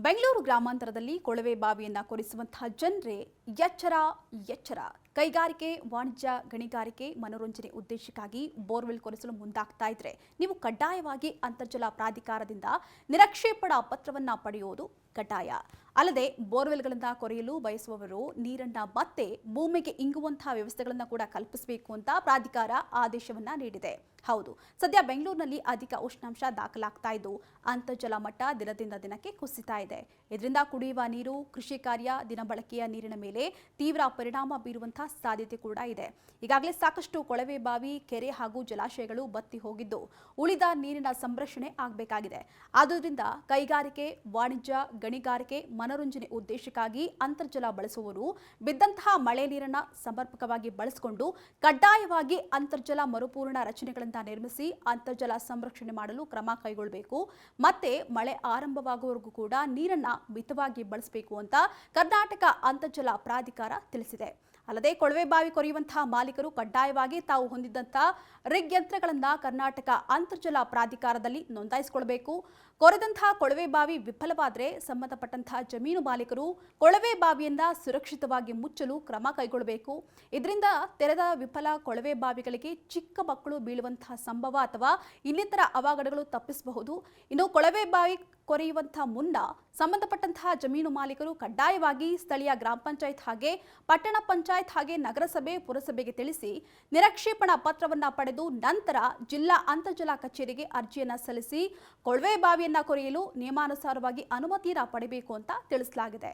ಬೆಂಗಳೂರು ಗ್ರಾಮಾಂತರದಲ್ಲಿ ಕೊಳವೆ ಬಾವಿಯನ್ನ ಕೊರೆಸುವಂತಹ ಜನರೇ ಎಚ್ಚರ ಎಚ್ಚರ. ಕೈಗಾರಿಕೆ, ವಾಣಿಜ್ಯ, ಗಣಿಗಾರಿಕೆ, ಮನೋರಂಜನೆ ಉದ್ದೇಶಕ್ಕಾಗಿ ಬೋರ್ವೆಲ್ ಕೊರೆಸಲು ಮುಂದಾಗ್ತಾ ಇದ್ರೆ ನೀವು ಕಡ್ಡಾಯವಾಗಿ ಅಂತರ್ಜಲ ಪ್ರಾಧಿಕಾರದಿಂದ ನಿರಕ್ಷೇಪಣಾ ಪತ್ರವನ್ನ ಪಡೆಯುವುದು ಕಡ್ಡಾಯ. ಅಲ್ಲದೆ ಬೋರ್ವೆಲ್ಗಳನ್ನು ಕೊರೆಯಲು ಬಯಸುವವರು ನೀರನ್ನ ಮತ್ತೆ ಭೂಮಿಗೆ ಇಂಗುವಂತಹ ವ್ಯವಸ್ಥೆಗಳನ್ನು ಕೂಡ ಕಲ್ಪಿಸಬೇಕು ಅಂತ ಪ್ರಾಧಿಕಾರ ಆದೇಶವನ್ನ ನೀಡಿದೆ. ಹೌದು, ಸದ್ಯ ಬೆಂಗಳೂರಿನಲ್ಲಿ ಅಧಿಕ ಉಷ್ಣಾಂಶ ದಾಖಲಾಗ್ತಾ ಇದ್ದು ಅಂತರ್ಜಲ ಮಟ್ಟ ದಿನದಿಂದ ದಿನಕ್ಕೆ ಕುಸಿತಾ ಇದೆ. ಇದರಿಂದ ಕುಡಿಯುವ ನೀರು, ಕೃಷಿ ಕಾರ್ಯ, ದಿನಬಳಕೆಯ ನೀರಿನ ಮೇಲೆ ತೀವ್ರ ಪರಿಣಾಮ ಬೀರುವಂತಹ ಸಾಧ್ಯತೆ ಕೂಡ ಇದೆ. ಈಗಾಗಲೇ ಸಾಕಷ್ಟು ಕೊಳವೆ ಬಾವಿ, ಕೆರೆ ಹಾಗೂ ಜಲಾಶಯಗಳು ಬತ್ತಿ ಹೋಗಿದ್ದು ಉಳಿದ ನೀರಿನ ಸಂರಕ್ಷಣೆ ಆಗಬೇಕಾಗಿದೆ. ಆದ್ದರಿಂದ ಕೈಗಾರಿಕೆ, ವಾಣಿಜ್ಯ, ಗಣಿಗಾರಿಕೆ, ಮನೋರಂಜನೆ ಉದ್ದೇಶಕ್ಕಾಗಿ ಅಂತರ್ಜಲ ಬಳಸುವವರು ಬಿದ್ದಂತಹ ಮಳೆ ನೀರನ್ನು ಸಮರ್ಪಕವಾಗಿ ಬಳಸಿಕೊಂಡು ಕಡ್ಡಾಯವಾಗಿ ಅಂತರ್ಜಲ ಮರುಪೂರ್ಣ ರಚನೆಗಳನ್ನು ನಿರ್ಮಿಸಿ ಅಂತರ್ಜಲ ಸಂರಕ್ಷಣೆ ಮಾಡಲು ಕ್ರಮ ಕೈಗೊಳ್ಳಬೇಕು. ಮತ್ತೆ ಮಳೆ ಆರಂಭವಾಗುವವರೆಗೂ ಕೂಡ ನೀರನ್ನ ಮಿತವಾಗಿ ಬಳಸಬೇಕು ಅಂತ ಕರ್ನಾಟಕ ಅಂತರ್ಜಲ ಪ್ರಾಧಿಕಾರ ತಿಳಿಸಿದೆ. ಅಲ್ಲದೆ ಕೊಳವೆ ಬಾವಿ ಕೊರೆಯುವಂತಹ ಮಾಲೀಕರು ಕಡ್ಡಾಯವಾಗಿ ತಾವು ಹೊಂದಿದ್ದಂತಹ ರಿಗ್ ಯಂತ್ರಗಳನ್ನು ಕರ್ನಾಟಕ ಅಂತರ್ಜಲ ಪ್ರಾಧಿಕಾರದಲ್ಲಿ ನೋಂದಾಯಿಸಿಕೊಳ್ಳಬೇಕು. ಕೊರೆದಂತಹ ಕೊಳವೆ ಬಾವಿ ವಿಫಲವಾದರೆ ಸಂಬಂಧಪಟ್ಟಂತಹ ಜಮೀನು ಮಾಲೀಕರು ಕೊಳವೆ ಬಾವಿಯನ್ನ ಸುರಕ್ಷಿತವಾಗಿ ಮುಚ್ಚಲು ಕ್ರಮ ಕೈಗೊಳ್ಳಬೇಕು. ಇದರಿಂದ ತೆರೆದ ವಿಫಲ ಕೊಳವೆ ಬಾವಿಗಳಿಗೆ ಚಿಕ್ಕ ಮಕ್ಕಳು ಬೀಳುವಂತಹ ಸಂಭವ ಅಥವಾ ಇನ್ನಿತರ ಅವಘಡಗಳು ತಪ್ಪಿಸಬಹುದು. ಇನ್ನು ಕೊಳವೆ ಬಾವಿ ಕೊರೆಯುವಂತಹ ಮುನ್ನ ಸಂಬಂಧಪಟ್ಟಂತಹ ಜಮೀನು ಮಾಲೀಕರು ಕಡ್ಡಾಯವಾಗಿ ಸ್ಥಳೀಯ ಗ್ರಾಮ ಪಂಚಾಯತ್ ಹಾಗೆ ಪಟ್ಟಣ ಪಂಚಾಯತ್ ಹಾಗೆ ನಗರಸಭೆ, ಪುರಸಭೆಗೆ ತಿಳಿಸಿ ನಿರಕ್ಷೇಪಣಾ ಪತ್ರವನ್ನ ಪಡೆದು ನಂತರ ಜಿಲ್ಲಾ ಅಂತರ್ಜಲ ಕಚೇರಿಗೆ ಅರ್ಜಿಯನ್ನ ಸಲ್ಲಿಸಿ ಕೊಳವೆ ಬಾವಿಯನ್ನ ಕೊರೆಯಲು ನಿಯಮಾನುಸಾರವಾಗಿ ಅನುಮತಿಯನ್ನ ಪಡೆಯಬೇಕು ಅಂತ ತಿಳಿಸಲಾಗಿದೆ.